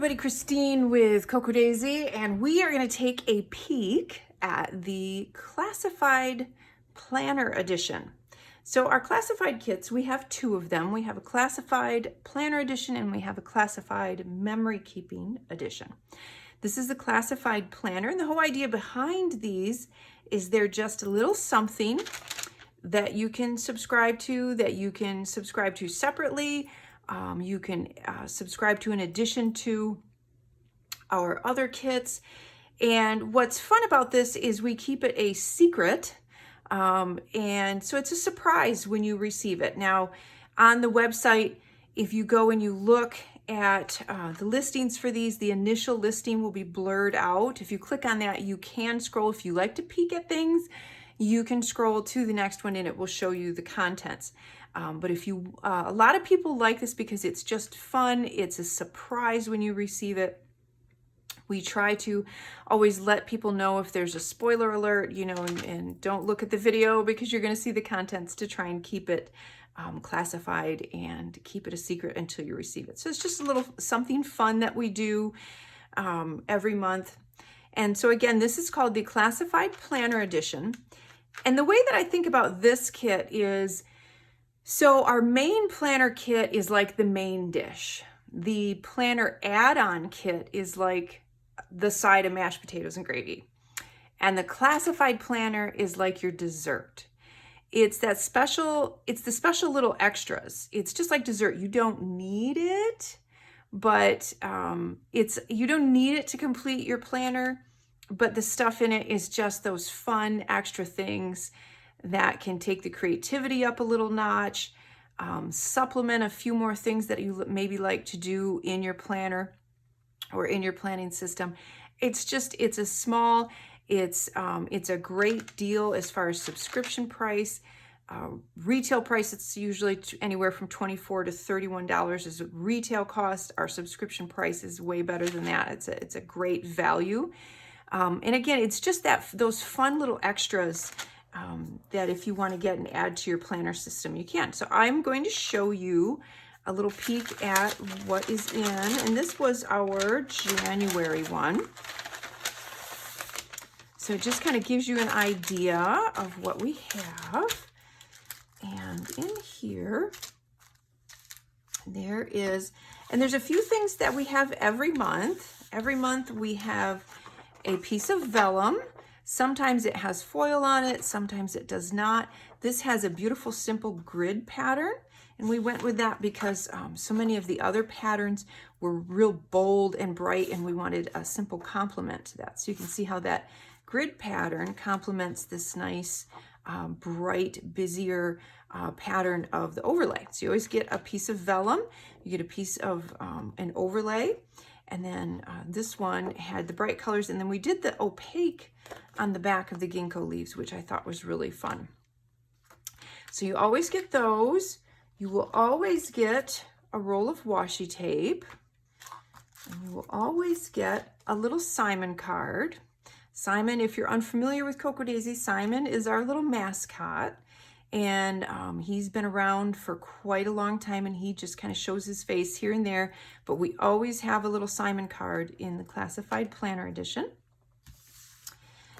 everybody, Christine with Coco Daisy, and we are going to take a peek at the Classified Planner Edition. So our classified kits, we have two of them. We have a Classified Planner Edition and we have a Classified Memory Keeping Edition. This is the Classified Planner, and the whole idea behind these is they're just a little something that you can subscribe to, separately. You can subscribe to in addition to our other kits. And what's fun about this is we keep it a secret. And so it's a surprise when you receive it. Now, on the website, if you go and you look at the listings for these, the initial listing will be blurred out. If you click on that, you can scroll. If you like to peek at things, you can scroll to the next one and it will show you the contents. But if you, a lot of people like this because it's just fun. It's a surprise when you receive it. We try to always let people know if there's a spoiler alert, you know, and don't look at the video because you're going to see the contents, to try and keep it classified and keep it a secret until you receive it. So it's just a little something fun that we do every month. And so again, this is called the Classified Planner Edition. And the way that I think about this kit is, so our main planner kit is like the main dish. The planner add-on kit is like the side of mashed potatoes and gravy. And the classified planner is like your dessert. It's that special, it's the special little extras. It's just like dessert. You don't need it, but you don't need it to complete your planner, but the stuff in it is just those fun extra things that can take the creativity up a little notch, supplement a few more things that you maybe like to do in your planner or in your planning system. It's a great deal as far as subscription price. Retail price, it's usually anywhere from $24 to $31 is a retail cost. Our subscription price is way better than that. It's a great value. And again, it's just those fun little extras that if you want to get and add to your planner system, you can. So I'm going to show you a little peek at what is in, and this was our January one. So it just kind of gives you an idea of what we have. And in here, there's a few things that we have every month. Every month we have a piece of vellum. Sometimes it has foil on it, sometimes it does not. This has a beautiful simple grid pattern, and we went with that because so many of the other patterns were real bold and bright, and we wanted a simple complement to that. So you can see how that grid pattern complements this nice, bright, busier pattern of the overlay. So you always get a piece of vellum, you get a piece of an overlay, and then this one had the bright colors, and then we did the opaque on the back of the ginkgo leaves, which I thought was really fun. So you always get those. You will always get a roll of washi tape, and you will always get a little Simon card. Simon, if you're unfamiliar with Coco Daisy, Simon is our little mascot, and he's been around for quite a long time, and he just kind of shows his face here and there, but we always have a little Simon card in the Classified Planner Edition.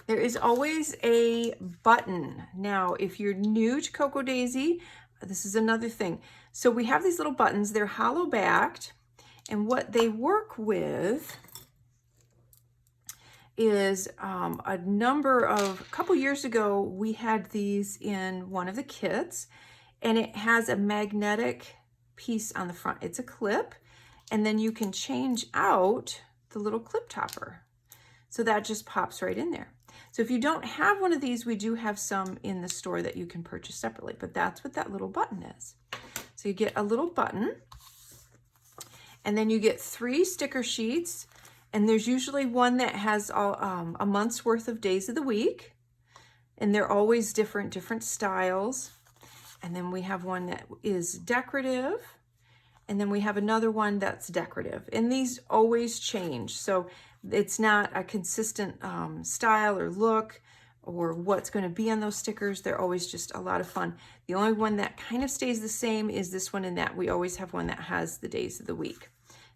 There is always a button. Now, if you're new to Coco Daisy, this is another thing. So we have these little buttons, they're hollow backed, and what they work with is a couple years ago, we had these in one of the kits, and it has a magnetic piece on the front. It's a clip, and then you can change out the little clip topper. So that just pops right in there. So if you don't have one of these, we do have some in the store that you can purchase separately, but that's what that little button is. So you get a little button, and then you get 3 sticker sheets, and there's usually one that has a month's worth of days of the week, and they're always different styles. And then we have one that is decorative, and then we have another one that's decorative, and these always change. So it's not a consistent style or look or what's going to be on those stickers. They're always just a lot of fun. The only one that kind of stays the same is this one, in that we always have one that has the days of the week.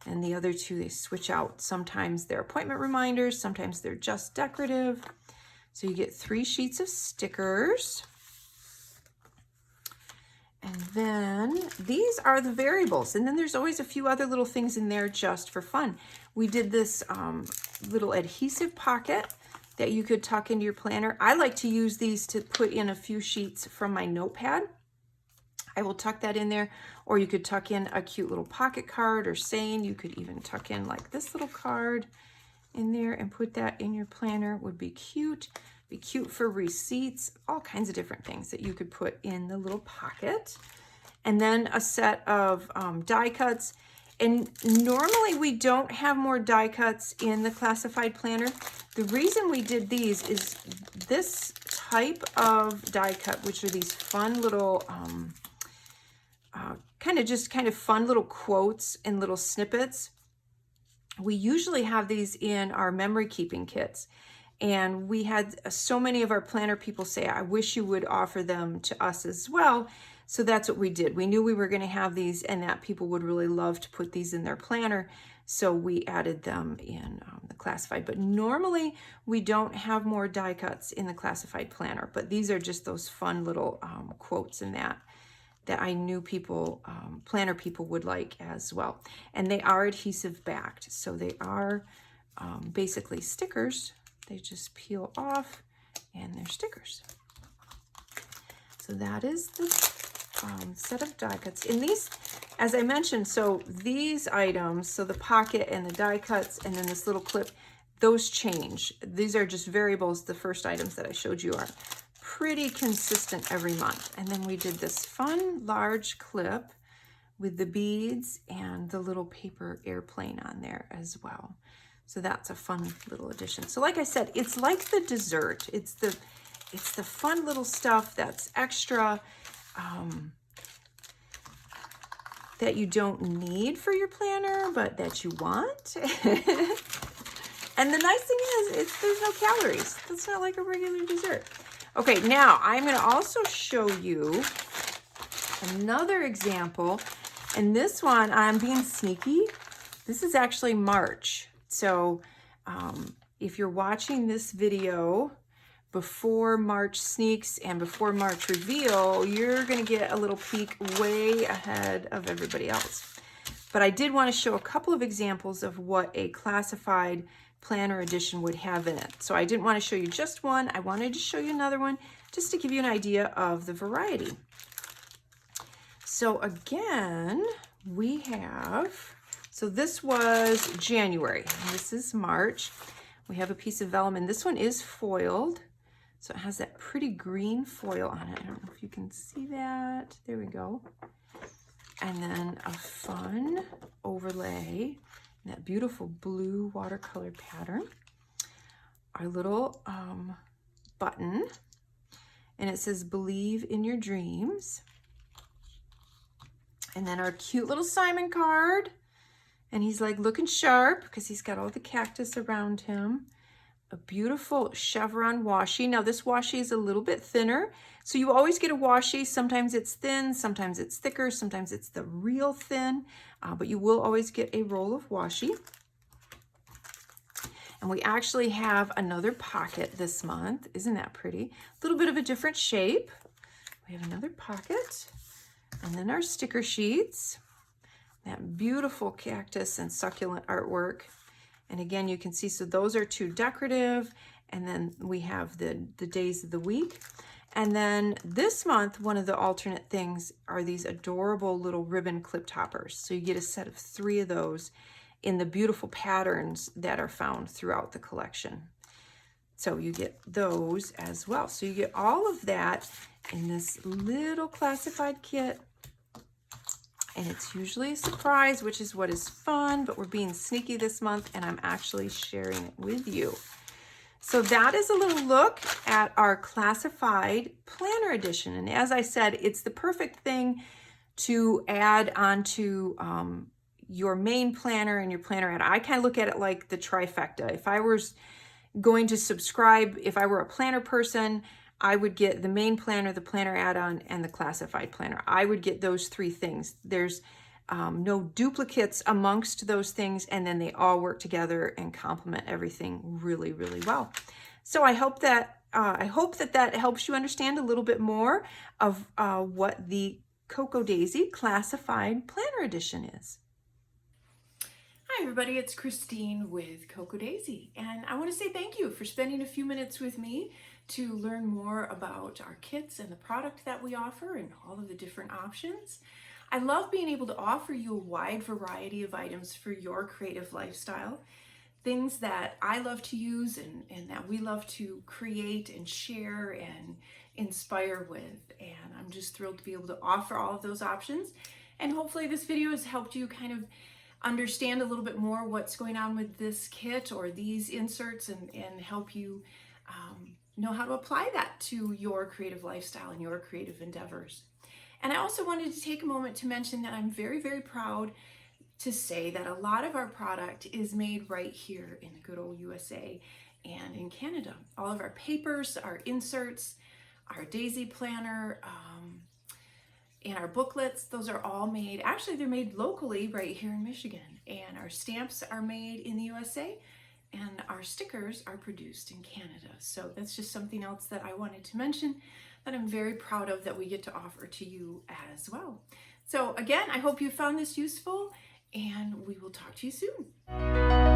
And the other two, they switch out. Sometimes they're appointment reminders, sometimes they're just decorative. So you get 3 sheets of stickers. And then these are the variables. And then there's always a few other little things in there just for fun. We did this little adhesive pocket that you could tuck into your planner. I like to use these to put in a few sheets from my notepad. I will tuck that in there, or you could tuck in a cute little pocket card or saying. You could even tuck in like this little card in there and put that in your planner. Would be cute. Be cute for receipts, all kinds of different things that you could put in the little pocket. And then a set of die cuts. And normally we don't have more die cuts in the classified planner. The reason we did these is this type of die cut, which are these fun little, kind of fun little quotes and little snippets. We usually have these in our memory keeping kits. And we had so many of our planner people say, I wish you would offer them to us as well. So that's what we did. We knew we were going to have these and that people would really love to put these in their planner. So we added them in the classified. But normally we don't have more die cuts in the classified planner. But these are just those fun little quotes in that I knew people, planner people would like as well. And they are adhesive backed. So they are basically stickers. They just peel off and they're stickers. So that is the set of die cuts. In these, as I mentioned, so these items, so the pocket and the die cuts and then this little clip, those change. These are just variables. The first items that I showed you are pretty consistent every month. And then we did this fun large clip with the beads and the little paper airplane on there as well. So that's a fun little addition. So like I said, it's like the dessert. It's the fun little stuff that's extra that you don't need for your planner, but that you want. And the nice thing is, there's no calories. It's not like a regular dessert. Okay, now I'm going to also show you another example. And this one, I'm being sneaky. This is actually March. So if you're watching this video before March sneaks and before March reveal, you're going to get a little peek way ahead of everybody else. But I did want to show a couple of examples of what a classified planner edition would have in it. So I didn't want to show you just one. I wanted to show you another one just to give you an idea of the variety. So again, we have... So this was January, and this is March. We have a piece of vellum, and this one is foiled. So it has that pretty green foil on it. I don't know if you can see that. There we go. And then a fun overlay, that beautiful blue watercolor pattern. Our little button, and it says, "Believe in your dreams." And then our cute little Simon card. And he's like looking sharp because he's got all the cactus around him. A beautiful chevron washi. Now this washi is a little bit thinner. So you always get a washi. Sometimes it's thin, sometimes it's thicker, sometimes it's the real thin. But you will always get a roll of washi. And we actually have another pocket this month. Isn't that pretty? A little bit of a different shape. We have another pocket. And then our sticker sheets. That beautiful cactus and succulent artwork. And again, you can see, so those are 2 decorative. And then we have the days of the week. And then this month, one of the alternate things are these adorable little ribbon clip toppers. So you get a set of 3 of those in the beautiful patterns that are found throughout the collection. So you get those as well. So you get all of that in this little classified kit. And it's usually a surprise, which is what is fun, but we're being sneaky this month and I'm actually sharing it with you. So that is a little look at our classified planner edition. And as I said, it's the perfect thing to add onto your main planner and your planner add. I kind of look at it like the trifecta. If I was going to subscribe, if I were a planner person, I would get the main planner, the planner add-on, and the classified planner. I would get those 3 things. There's no duplicates amongst those things, and then they all work together and complement everything really, really well. So I hope that that helps you understand a little bit more of what the Cocoa Daisy Classified Planner Edition is. Hi everybody, it's Christine with Cocoa Daisy, and I want to say thank you for spending a few minutes with me to learn more about our kits and the product that we offer and all of the different options. I love being able to offer you a wide variety of items for your creative lifestyle, things that I love to use and that we love to create and share and inspire with. And I'm just thrilled to be able to offer all of those options. And hopefully this video has helped you kind of understand a little bit more what's going on with this kit or these inserts and help you know how to apply that to your creative lifestyle and your creative endeavors. And I also wanted to take a moment to mention that I'm very, very proud to say that a lot of our product is made right here in the good old USA and in Canada. All of our papers, our inserts, our Daisy planner, and our booklets, those are all made, actually they're made locally right here in Michigan. And our stamps are made in the USA and our stickers are produced in Canada. So that's just something else that I wanted to mention that I'm very proud of that we get to offer to you as well. So again, I hope you found this useful and we will talk to you soon.